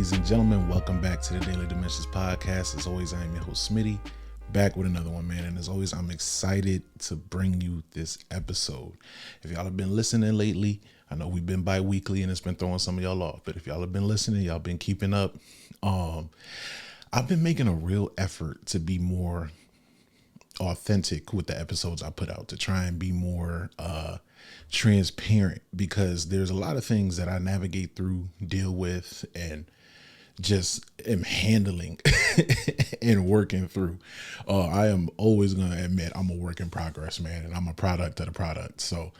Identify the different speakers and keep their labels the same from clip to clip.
Speaker 1: ladies and gentlemen. Welcome back to the Daily Dimensions podcast. As always, I am your host, Smitty, back with another one, man. And as always, I'm excited to bring you this episode. If y'all have been listening lately, I know we've been bi-weekly and it's been throwing some of y'all off. But if y'all have been listening, y'all been keeping up. I've been making a real effort to be more authentic with the episodes I put out, to try and be more transparent, because there's a lot of things that I navigate through, deal with, and just am handling and working through. I am always going to admit I'm a work in progress, man, and I'm a product of the product. So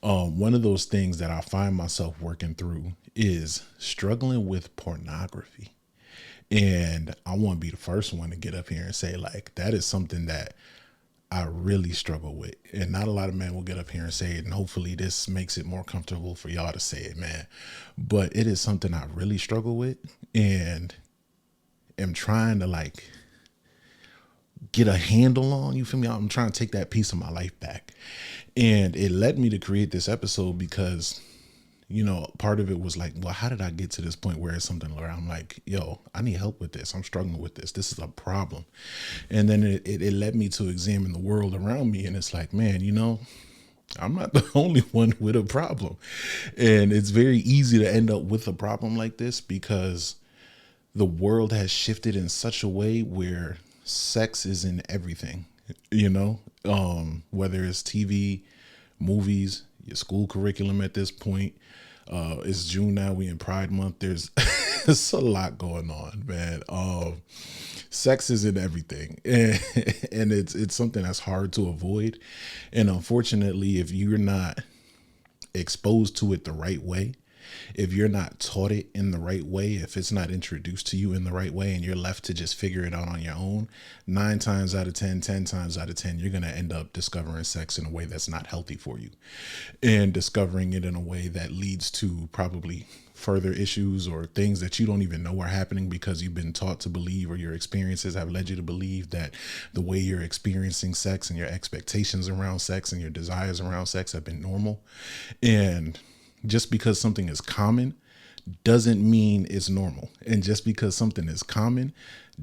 Speaker 1: one of those things that I find myself working through is struggling with pornography. And I want to be the first one to get up here and say, like, that is something that I really struggle with. And not a lot of men will get up here and say it. And hopefully this makes it more comfortable for y'all to say it, man. But it is something I really struggle with and am trying to, like, get a handle on. You feel me? I'm trying to take that piece of my life back. And it led me to create this episode because, you know, part of it was like, well, how did I get to this point where it's something where I'm like, yo, I need help with this. I'm struggling with this. This is a problem. And then it led me to examine the world around me. And it's like, man, you know, I'm not the only one with a problem. And it's very easy to end up with a problem like this because the world has shifted in such a way where sex is in everything, you know, whether it's TV, movies, your school curriculum at this point. It's June now. We in Pride Month. There's a lot going on, man. Sex is in everything, and it's something that's hard to avoid. And unfortunately, if you're not exposed to it the right way, if you're not taught it in the right way, if it's not introduced to you in the right way, and you're left to just figure it out on your own, 9 times out of 10, 10 times out of 10, you're going to end up discovering sex in a way that's not healthy for you, and discovering it in a way that leads to probably further issues or things that you don't even know are happening because you've been taught to believe, or your experiences have led you to believe that the way you're experiencing sex and your expectations around sex and your desires around sex have been normal. And just because something is common doesn't mean it's normal. And just because something is common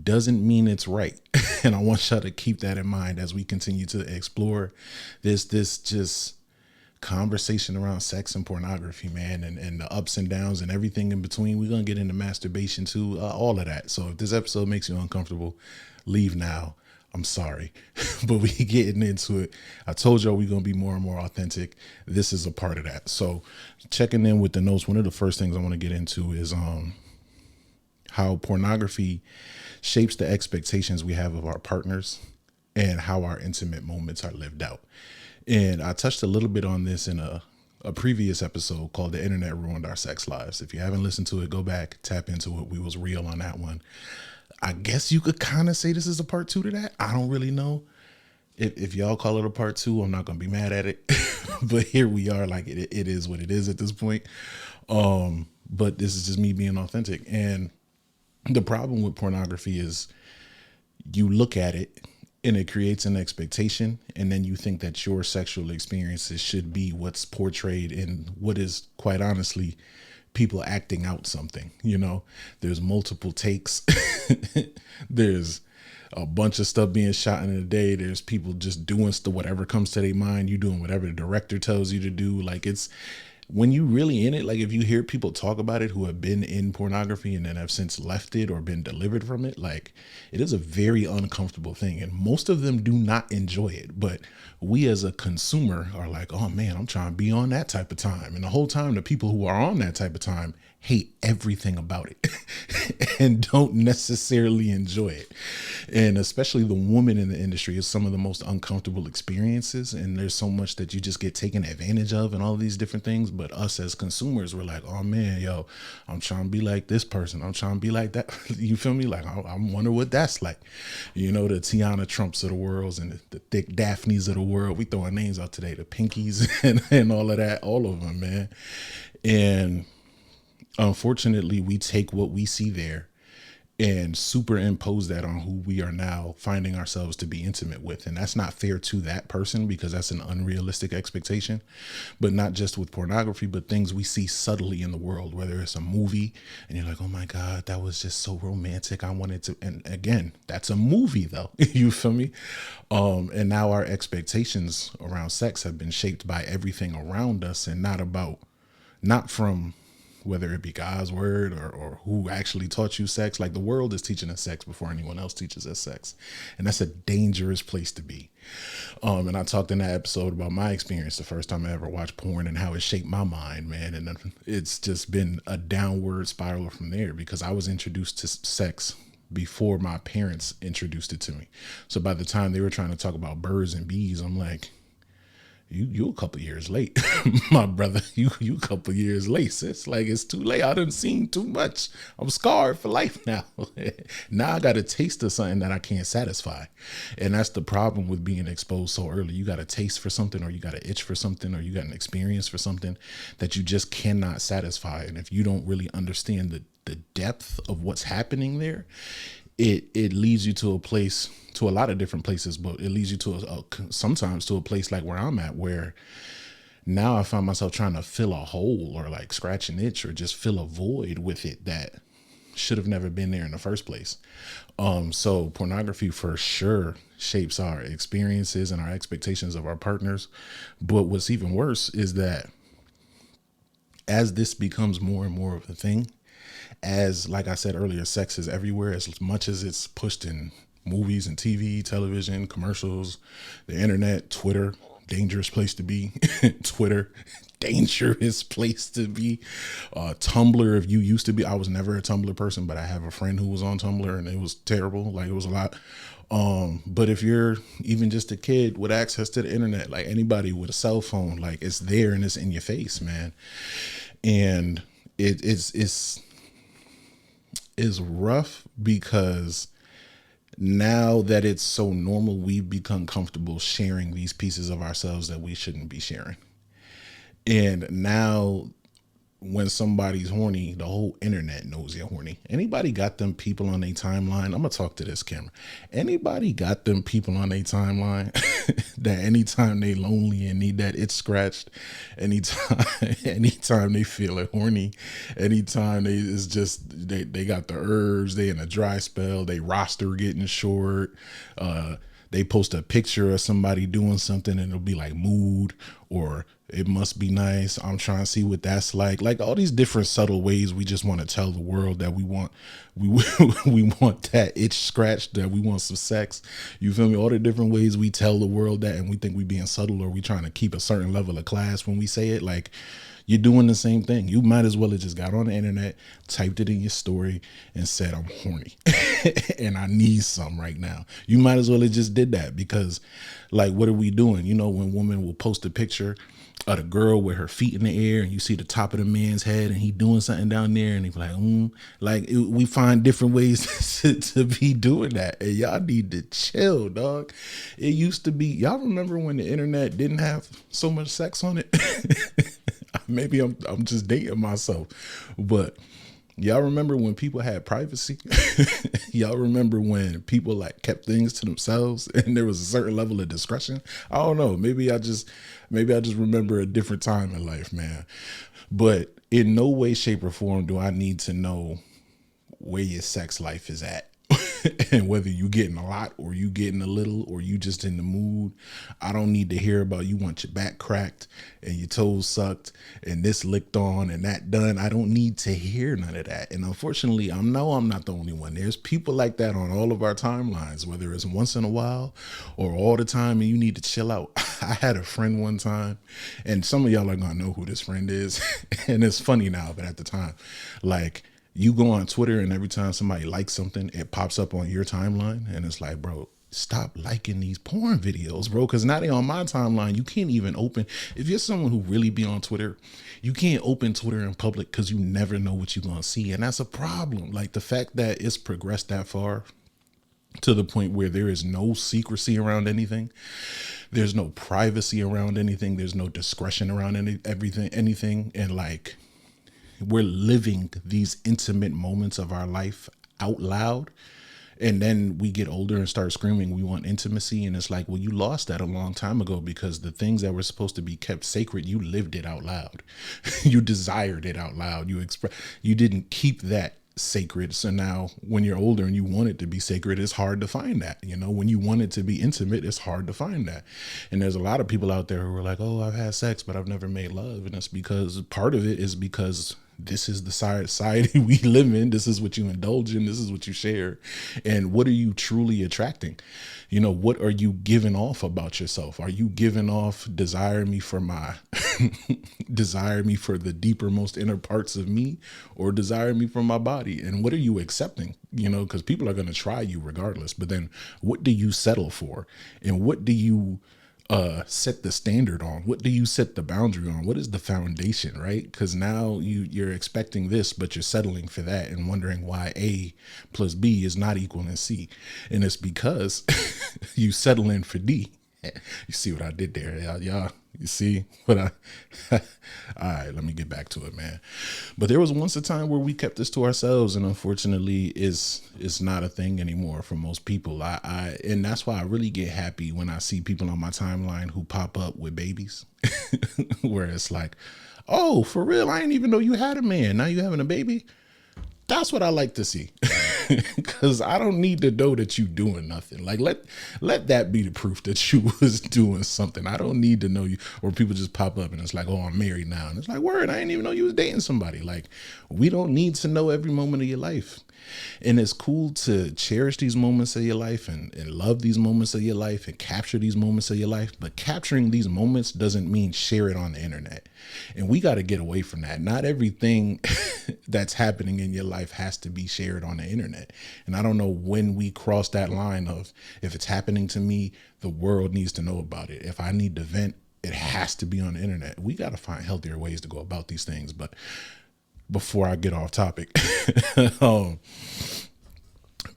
Speaker 1: doesn't mean it's right. And I want y'all to keep that in mind as we continue to explore this just conversation around sex and pornography, man, and the ups and downs and everything in between. We're going to get into masturbation too, all of that. So if this episode makes you uncomfortable, leave now. I'm sorry, but we getting into it. I told y'all we're going to be more and more authentic. This is a part of that. So checking in with the notes, one of the first things I want to get into is how pornography shapes the expectations we have of our partners and how our intimate moments are lived out. And I touched a little bit on this in a previous episode called The Internet Ruined Our Sex Lives. If you haven't listened to it, go back, tap into it. We was real on that one. I guess you could kind of say this is a part 2 to that. I don't really know. If y'all call it a part 2, I'm not going to be mad at it. But here we are, like it is what it is at this point. But this is just me being authentic. And the problem with pornography is you look at it and it creates an expectation. And then you think that your sexual experiences should be what's portrayed in what is, quite honestly, people acting out something. You know, there's multiple takes. There's a bunch of stuff being shot in a day. There's people just doing whatever comes to their mind. You doing whatever the director tells you to do. Like, it's when you really in it, like if you hear people talk about it who have been in pornography and then have since left it or been delivered from it, like it is a very uncomfortable thing. And most of them do not enjoy it. But we as a consumer are like, oh man, I'm trying to be on that type of time. And the whole time the people who are on that type of time hate everything about it and don't necessarily enjoy it. And especially the woman in the industry is some of the most uncomfortable experiences. And there's so much that you just get taken advantage of and all these different things. But us as consumers, we're like, oh man, yo, I'm trying to be like this person. I'm trying to be like that. You feel me? Like, I wonder what that's like. You know, the Tiana Trumps of the world and the thick Daphnes of the world. We throwing names out today, the Pinkies and all of that, all of them, man. And unfortunately, we take what we see there and superimpose that on who we are now finding ourselves to be intimate with. And that's not fair to that person, because that's an unrealistic expectation. But not just with pornography, but things we see subtly in the world, whether it's a movie and you're like, oh my God, that was just so romantic, I wanted to. And again, that's a movie though. You feel me? And now our expectations around sex have been shaped by everything around us, and not from whether it be God's word or who actually taught you sex. Like, the world is teaching us sex before anyone else teaches us sex. And that's a dangerous place to be. And I talked in that episode about my experience the first time I ever watched porn and how it shaped my mind, man. And it's just been a downward spiral from there, because I was introduced to sex before my parents introduced it to me. So by the time they were trying to talk about birds and bees, I'm like, you a couple years late, my brother. You a couple years late, sis. Like, it's too late. I done seen too much. I'm scarred for life now. Now I got a taste of something that I can't satisfy. And that's the problem with being exposed so early. You got a taste for something, or you got an itch for something, or you got an experience for something that you just cannot satisfy. And if you don't really understand the depth of what's happening there, it leads you to a place, to a lot of different places, but it leads you to sometimes to a place like where I'm at, where now I find myself trying to fill a hole, or like scratch an itch, or just fill a void with it that should have never been there in the first place. So pornography for sure shapes our experiences and our expectations of our partners. But what's even worse is that as this becomes more and more of a thing, as, like I said earlier, sex is everywhere, as much as it's pushed in movies and TV, television, commercials, the internet, Twitter, dangerous place to be. Twitter, dangerous place to be. Tumblr, if you used to be, I was never a Tumblr person, but I have a friend who was on Tumblr and it was terrible. Like, it was a lot. But if you're even just a kid with access to the internet, like anybody with a cell phone, like, it's there and it's in your face, man. And it's rough, because now that it's so normal, we've become comfortable sharing these pieces of ourselves that we shouldn't be sharing. And now when somebody's horny, the whole internet knows you're horny. Anybody got them people on their timeline? I'm gonna talk to this camera. Anybody got them people on their timeline that anytime they lonely and need that itch scratched, anytime they feel it horny, anytime they got the urge, they in a dry spell, they roster getting short, they post a picture of somebody doing something and it'll be like mood, or it must be nice, I'm trying to see what that's like all these different subtle ways we just want to tell the world that we want that itch scratched, that we want some sex. You feel me? All the different ways we tell the world that, and we think we being subtle, or we trying to keep a certain level of class when we say it. Like, you're doing the same thing. You might as well have just got on the internet, typed it in your story, and said, I'm horny and I need some right now. You might as well have just did that, because, like, what are we doing? You know, when women will post a picture of the girl with her feet in the air, and you see the top of the man's head and he doing something down there, and they be like, we find different ways to be doing that. And y'all need to chill, dog. It used to be, y'all remember when the internet didn't have so much sex on it? Maybe I'm just dating myself, but y'all remember when people had privacy? Y'all remember when people like kept things to themselves and there was a certain level of discretion? I don't know. Maybe I just remember a different time in life, man. But in no way, shape, or form do I need to know where your sex life is at. And whether you getting a lot, or you getting a little, or you just in the mood. I don't need to hear about you want your back cracked and your toes sucked and this licked on and that done. I don't need to hear none of that. And unfortunately, I know I'm not the only one. There's people like that on all of our timelines, whether it's once in a while or all the time, and you need to chill out. I had a friend one time, and some of y'all are gonna know who this friend is. And it's funny now, but at the time, like, you go on Twitter and every time somebody likes something, it pops up on your timeline, and it's like, bro, stop liking these porn videos, bro, because now they on my timeline. You can't even open, if you're someone who really be on Twitter, you can't open Twitter in public because you never know what you're gonna see. And that's a problem. Like, the fact that it's progressed that far to the point where there is no secrecy around anything, there's no privacy around anything, there's no discretion around anything, and like, we're living these intimate moments of our life out loud. And then we get older and start screaming, we want intimacy. And it's like, well, you lost that a long time ago, because the things that were supposed to be kept sacred, you lived it out loud. You desired it out loud. You didn't keep that sacred. So now when you're older and you want it to be sacred, it's hard to find that. When you want it to be intimate, it's hard to find that. And there's a lot of people out there who are like, oh, I've had sex, but I've never made love. And it's because part of it is because this is the society we live in. This is what you indulge in. This is what you share. And what are you truly attracting? What are you giving off about yourself? Are you giving off desire me for the deeper, most inner parts of me, or desire me for my body? And what are you accepting? Because people are going to try you regardless. But then what do you settle for? And what do you set the standard on? What do you set the boundary on? What is the foundation, right? Because now you're expecting this, but you're settling for that and wondering why A plus B is not equal to C. And it's because you settle in for D. You see what I did there, y'all? You see what all right, let me get back to it, man. But there was once a time where we kept this to ourselves, and unfortunately it's not a thing anymore for most people. And that's why I really get happy when I see people on my timeline who pop up with babies where it's like, oh, for real, I didn't even know you had a man, now you having a baby. That's what I like to see. Because I don't need to know that you doing nothing. Like, let that be the proof that you was doing something. I don't need to know you. Or people just pop up and it's like, oh, I'm married now. And it's like, word, I didn't even know you was dating somebody. Like, we don't need to know every moment of your life. And it's cool to cherish these moments of your life and love these moments of your life and capture these moments of your life. But capturing these moments doesn't mean share it on the internet. And we got to get away from that. Not everything that's happening in your life has to be shared on the internet. And I don't know when we cross that line of, if it's happening to me, the world needs to know about it. If I need to vent, it has to be on the internet. We got to find healthier ways to go about these things. But before I get off topic,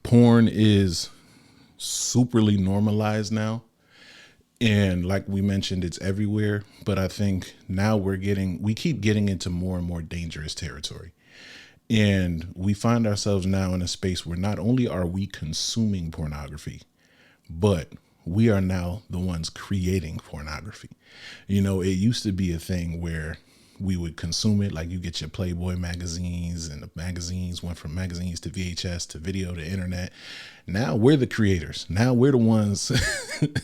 Speaker 1: porn is superly normalized now. And like we mentioned, it's everywhere. But I think now we keep getting into more and more dangerous territory. And we find ourselves now in a space where not only are we consuming pornography, but we are now the ones creating pornography. It used to be a thing where we would consume it, like you get your Playboy magazines, and the magazines went from magazines to VHS to video to internet. Now we're the creators. Now we're the ones.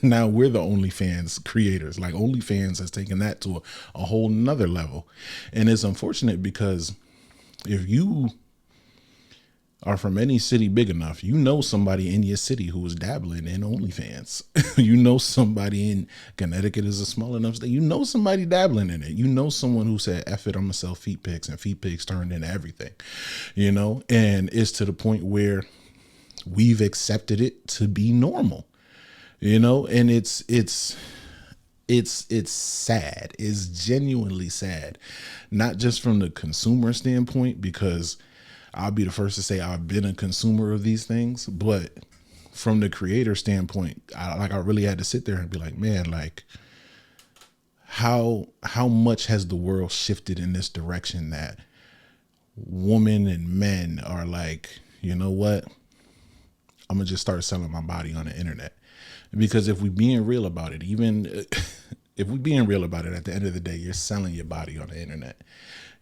Speaker 1: Now we're the OnlyFans creators. Like, OnlyFans has taken that to a whole nother level. And it's unfortunate because if you are from any city big enough, somebody in your city who is dabbling in OnlyFans. Somebody in Connecticut is a small enough state. Somebody dabbling in it. Someone who said, F it, I'm gonna sell feet pics, and feet pics turned into everything, and it's to the point where we've accepted it to be normal, and it's sad. It's genuinely sad, not just from the consumer standpoint, because I'll be the first to say I've been a consumer of these things, but from the creator standpoint, I really had to sit there and be like, man, like, how much has the world shifted in this direction that women and men are like, you know what? I'm gonna just start selling my body on the internet. Because if we being real about it, if we being real about it, at the end of the day, you're selling your body on the internet.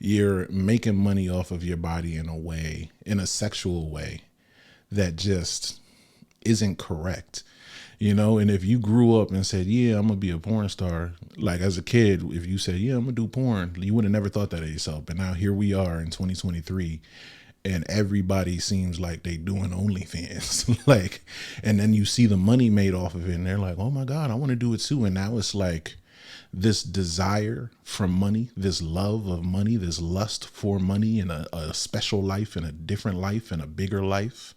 Speaker 1: You're making money off of your body in a sexual way that just isn't correct. And if you grew up and said, yeah, I'm gonna be a porn star, like as a kid, if you said, yeah, I'm gonna do porn, you would have never thought that of yourself. But now here we are in 2023, and everybody seems like they doing OnlyFans. Like, and then you see the money made off of it, and they're like, oh my God, I want to do it too. And now it's like this desire for money, this love of money, this lust for money, and a special life and a different life and a bigger life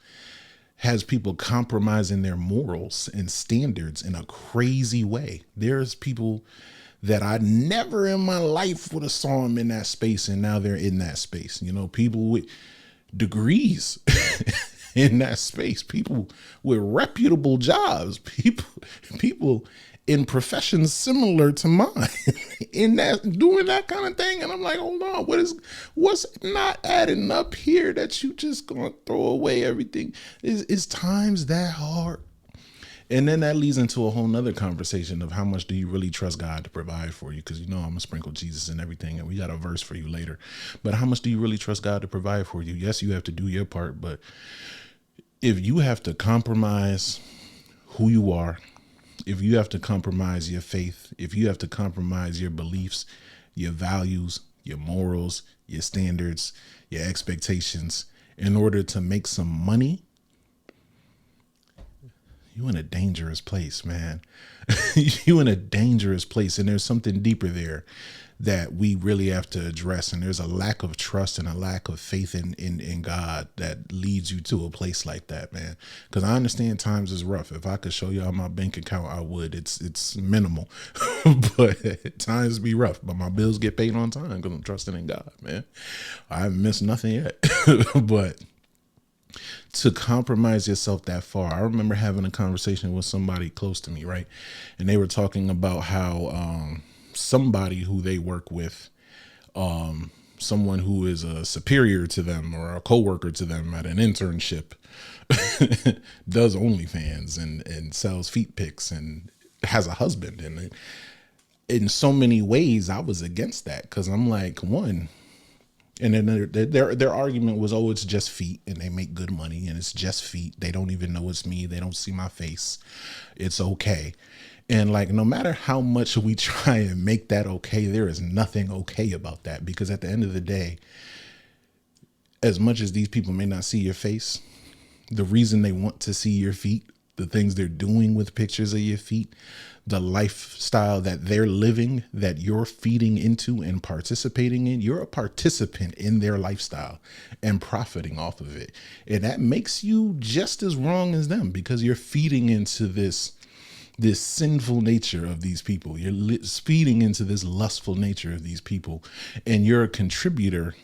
Speaker 1: has people compromising their morals and standards in a crazy way. There's people that I never in my life would have saw them in that space, and now they're in that space. People with degrees in that space, people with reputable jobs, people in professions similar to mine in that doing that kind of thing. And I'm like, hold on, what's not adding up here that you just gonna throw away everything? Is times that hard? And then that leads into a whole nother conversation of how much do you really trust God to provide for you? Because you know I'm gonna sprinkle Jesus and everything, and we got a verse for you later. But how much do you really trust God to provide for you? Yes, you have to do your part, but if you have to compromise who you are, if you have to compromise your faith, if you have to compromise your beliefs, your values, your morals, your standards, your expectations in order to make some money, you in a dangerous place, man. You in a dangerous place. And there's something deeper there that we really have to address. And there's a lack of trust and a lack of faith in God that leads you to a place like that, man. Because I understand times is rough. If I could show y'all my bank account, I would. It's minimal, but times be rough. But my bills get paid on time because I'm trusting in God, man. I haven't missed nothing yet. But to compromise yourself that far. I remember having a conversation with somebody close to me, right? And they were talking about how somebody who they work with, someone who is a superior to them or a coworker to them at an internship, does OnlyFans and sells feet pics and has a husband. And in so many ways, I was against that because I'm like, one. And then their argument was, oh, it's just feet and they make good money and it's just feet. They don't even know it's me. They don't see my face. It's okay. And like, no matter how much we try and make that okay, there is nothing okay about that, because at the end of the day, as much as these people may not see your face, the reason they want to see your feet, the things they're doing with pictures of your feet, the lifestyle that they're living, that you're feeding into and participating in, you're a participant in their lifestyle and profiting off of it. And that makes you just as wrong as them, because you're feeding into this sinful nature of these people. You're feeding into this lustful nature of these people, and you're a contributor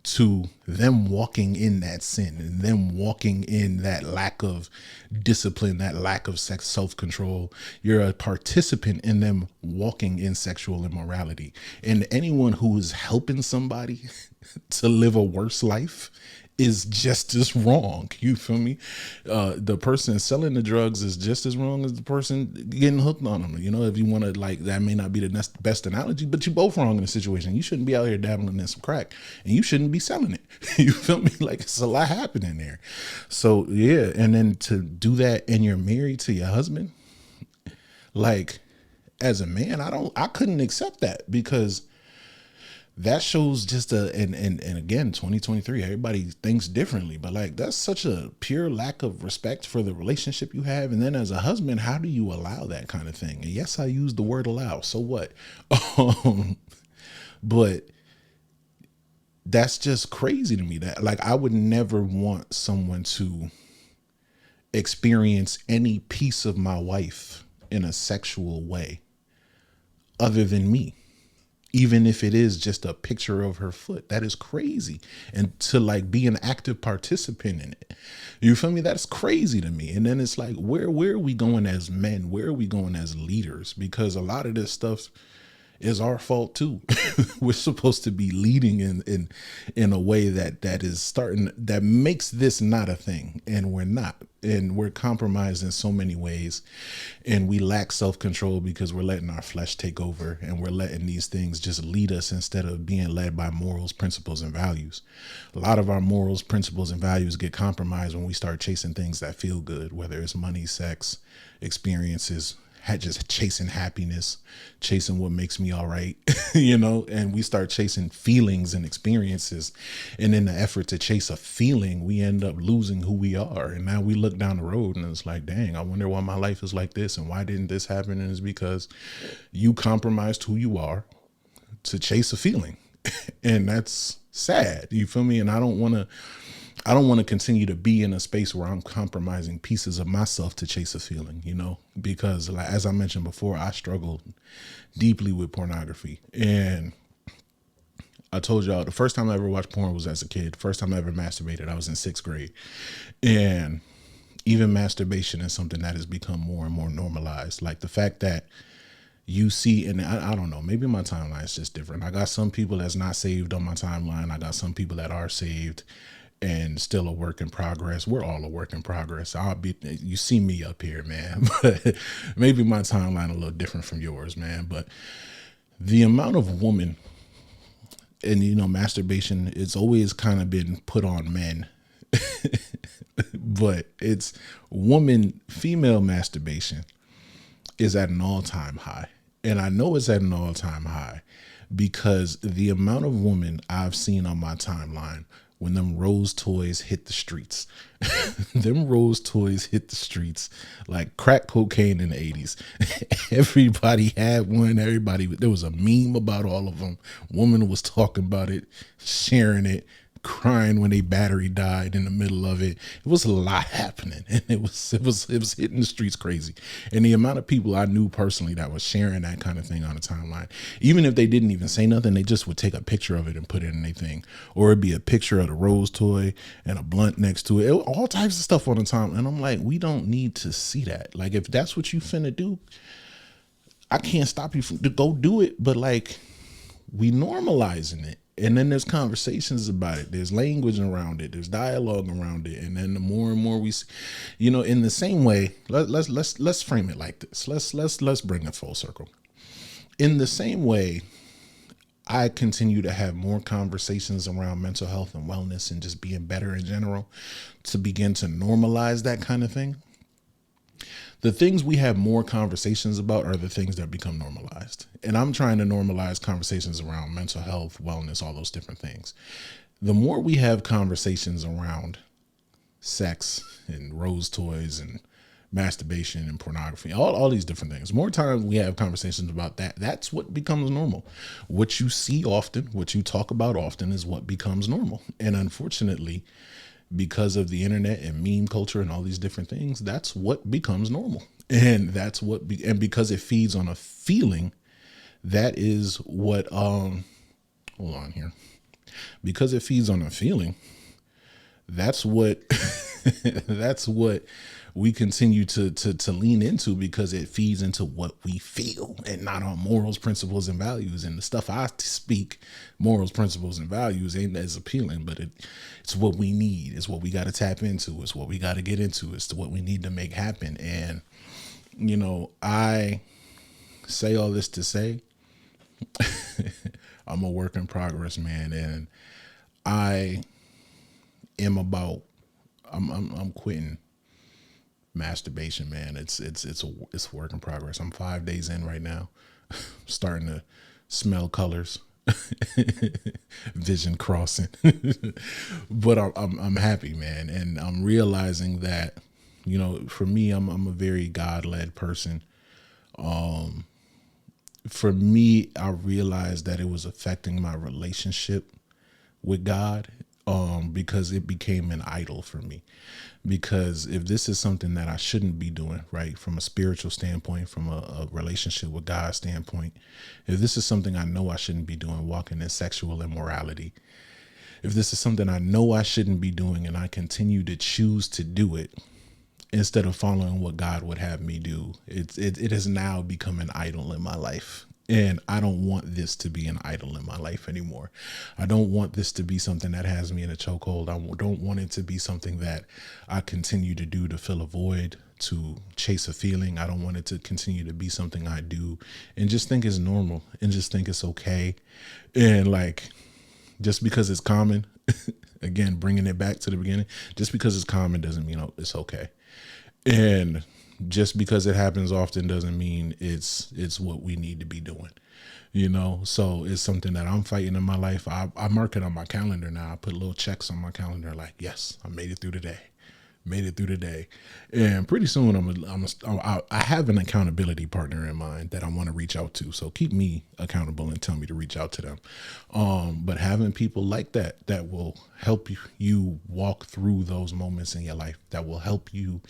Speaker 1: to them walking in that sin and them walking in that lack of discipline, that lack of self-control. You're a participant in them walking in sexual immorality. And anyone who is helping somebody to live a worse life is just as wrong. You feel me? The person selling the drugs is just as wrong as the person getting hooked on them. You know, if you want to, like, that may not be the best analogy, but you're both wrong in the situation. You shouldn't be out here dabbling in some crack, and you shouldn't be selling it. You feel me? Like, it's a lot happening there. So yeah, and then to do that and you're married to your husband, like, as a man, I couldn't accept that, because that shows just and again, 2023, everybody thinks differently, but like, that's such a pure lack of respect for the relationship you have. And then as a husband, how do you allow that kind of thing? And yes, I use the word allow. So what? But that's just crazy to me, that like, I would never want someone to experience any piece of my wife in a sexual way other than me. Even if it is just a picture of her foot, that is crazy. And to like be an active participant in it, you feel me? That's crazy to me. And then it's like, where are we going as men? Where are we going as leaders? Because a lot of this stuff is our fault too. We're supposed to be leading in a way that makes this not a thing, and we're not. And we're compromised in so many ways, and we lack self-control because we're letting our flesh take over, and we're letting these things just lead us instead of being led by morals, principles, and values. A lot of our morals, principles, and values get compromised when we start chasing things that feel good, whether it's money, sex, experiences, just chasing happiness, chasing what makes me all right, you know, and we start chasing feelings and experiences. And in the effort to chase a feeling, we end up losing who we are. And now we look down the road and it's like, dang, I wonder why my life is like this. And why didn't this happen? And it's because you compromised who you are to chase a feeling. And that's sad. You feel me? And I don't want to continue to be in a space where I'm compromising pieces of myself to chase a feeling, you know, because like, as I mentioned before, I struggled deeply with pornography, and I told y'all the first time I ever watched porn was as a kid. First time I ever masturbated, I was in 6th grade. And even masturbation is something that has become more and more normalized. Like the fact that you see, and I don't know, maybe my timeline is just different. I got some people that's not saved on my timeline. I got some people that are saved and still a work in progress. We're all a work in progress. You see me up here, man, but maybe my timeline a little different from yours, man. But the amount of women and, masturbation, it's always kind of been put on men, but it's female masturbation is at an all-time high. And I know it's at an all-time high because the amount of women I've seen on my timeline when them Rose toys hit the streets, them Rose toys hit the streets like crack cocaine in the 80s. Everybody had one. There was a meme about all of them. Woman was talking about it, sharing it, crying when a battery died in the middle of it. It was a lot happening, and it was hitting the streets crazy. And the amount of people I knew personally that was sharing that kind of thing on the timeline, even if they didn't even say nothing, they just would take a picture of it and put it in their thing, or it'd be a picture of the Rose toy and a blunt next to it, all types of stuff on the time. And I'm like, we don't need to see that. Like, if that's what you finna do, I can't stop you from to go do it, but like, we normalizing it. And then there's conversations about it. There's language around it. There's dialogue around it. And then the more and more we see, in the same way, let's frame it like this. Let's bring it full circle. In the same way, I continue to have more conversations around mental health and wellness and just being better in general to begin to normalize that kind of thing. The things we have more conversations about are the things that become normalized. And I'm trying to normalize conversations around mental health, wellness, all those different things. The more we have conversations around sex and Rose toys and masturbation and pornography, all these different things, more times we have conversations about that, that's what becomes normal. What you see often, what you talk about often is what becomes normal. And unfortunately, because of the internet and meme culture and all these different things, that's what becomes normal. And that's and because it feeds on a feeling, that is what, hold on here. Because it feeds on a feeling, that's what, that's what we continue to lean into, because it feeds into what we feel and not on morals, principles, and values. And the stuff I speak, morals, principles, and values, ain't as appealing, but it's what we need. It's what we got to tap into. It's what we got to get into. It's what we need to make happen. And, I say all this to say, I'm a work in progress, man. And I am I'm quitting masturbation, man. It's a work in progress. I'm 5 days in right now. Starting to smell colors, vision crossing. But I'm happy, man, and I'm realizing that, for me, I'm a very God-led person. For me, I realized that it was affecting my relationship with God, because it became an idol for me. Because if this is something that I shouldn't be doing, right, from a spiritual standpoint, from a relationship with God standpoint, if this is something I know I shouldn't be doing, walking in sexual immorality, if this is something I know I shouldn't be doing and I continue to choose to do it instead of following what God would have me do, it has now become an idol in my life. And I don't want this to be an idol in my life anymore. I don't want this to be something that has me in a chokehold. I don't want it to be something that I continue to do to fill a void, to chase a feeling. I don't want it to continue to be something I do and just think it's normal and just think it's okay. And like, just because it's common, again, bringing it back to the beginning, just because it's common doesn't mean it's okay. And just because it happens often doesn't mean it's what we need to be doing, so it's something that I'm fighting in my life. I mark it on my calendar now. I put little checks on my calendar like, yes, I made it through the day. And pretty soon I have an accountability partner in mind that I want to reach out to, so keep me accountable and tell me to reach out to them. But having people like that will help you walk through those moments in your life, that will help you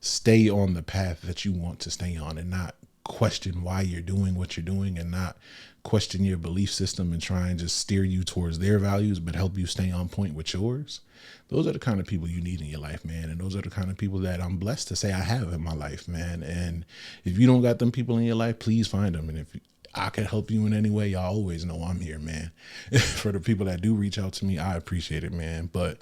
Speaker 1: stay on the path that you want to stay on and not question why you're doing what you're doing and not question your belief system and try and just steer you towards their values, but help you stay on point with yours. Those are the kind of people you need in your life, man. And those are the kind of people that I'm blessed to say I have in my life, man. And if you don't got them people in your life, please find them. And if I can help you in any way, y'all always know I'm here, man. For the people that do reach out to me, I appreciate it, man. But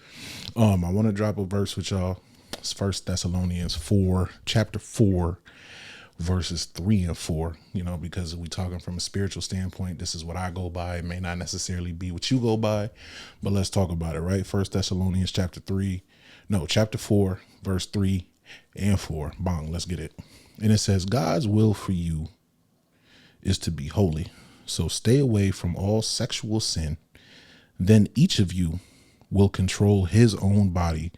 Speaker 1: I want to drop a verse with y'all. It's 1 Thessalonians 4, chapter 4, verses 3 and 4, because we talking from a spiritual standpoint. This is what I go by. It may not necessarily be what you go by, but let's talk about it, right? 1 Thessalonians chapter 4, verse 3 and 4. Bong, let's get it. And it says, God's will for you is to be holy. So stay away from all sexual sin. Then each of you will control his own body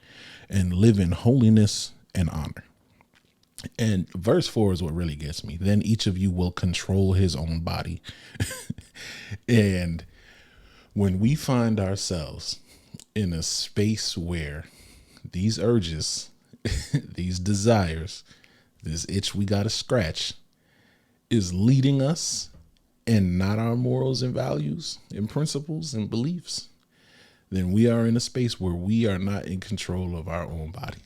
Speaker 1: and live in holiness and honor. And verse 4 is what really gets me. Then each of you will control his own body. And when we find ourselves in a space where these urges, these desires, this itch we got to scratch is leading us and not our morals and values and principles and beliefs, then we are in a space where we are not in control of our own body.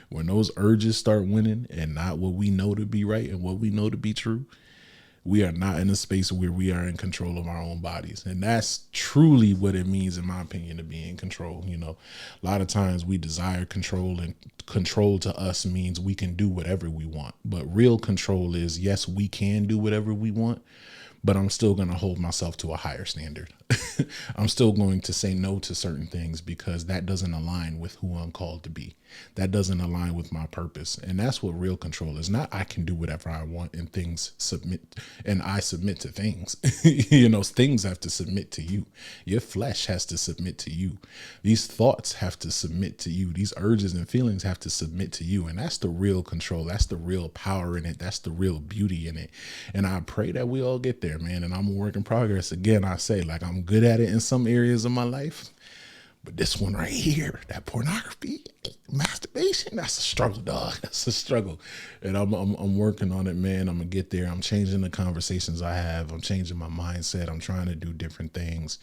Speaker 1: When those urges start winning and not what we know to be right and what we know to be true, we are not in a space where we are in control of our own bodies. And that's truly what it means, in my opinion, to be in control. A lot of times we desire control, and control to us means we can do whatever we want. But real control is, yes, we can do whatever we want, but I'm still going to hold myself to a higher standard. I'm still going to say no to certain things because that doesn't align with who I'm called to be. That doesn't align with my purpose. And that's what real control is. Not I can do whatever I want and things submit, and I submit to things. Things have to submit to you. Your flesh has to submit to you. These thoughts have to submit to you. These urges and feelings have to submit to you. And that's the real control. That's the real power in it. That's the real beauty in it. And I pray that we all get there, man. And I'm a work in progress. Again, I say, I'm good at it in some areas of my life, but this one right here, that pornography, masturbation, that's a struggle, dog. That's a struggle. And I'm working on it, man. I'm gonna get there. I'm changing the conversations I have. I'm changing my mindset. I'm trying to do different things.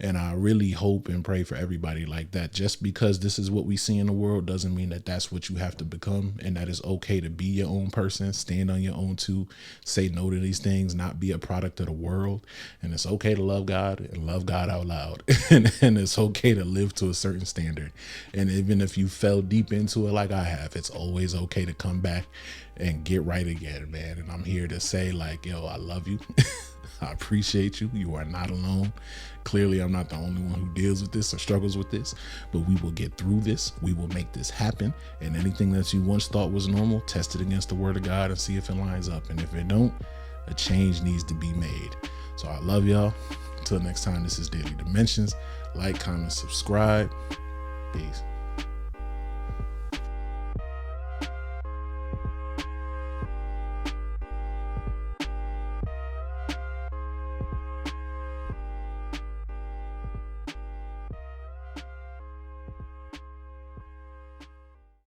Speaker 1: And I really hope and pray for everybody like that. Just because this is what we see in the world doesn't mean that that's what you have to become, and that it's okay to be your own person, stand on your own too, say no to these things, not be a product of the world. And it's okay to love God and love God out loud. and it's okay to live to a certain standard. And even if you fell deep into it like I have, it's always okay to come back and get right again, man. And I'm here to say, yo, I love you. I appreciate you. You are not alone. Clearly, I'm not the only one who deals with this or struggles with this, but we will get through this. We will make this happen. And anything that you once thought was normal, test it against the word of God and see if it lines up. And if it don't, a change needs to be made. So I love y'all. Until next time, this is Daily Dimensions. Like, comment, subscribe. Peace.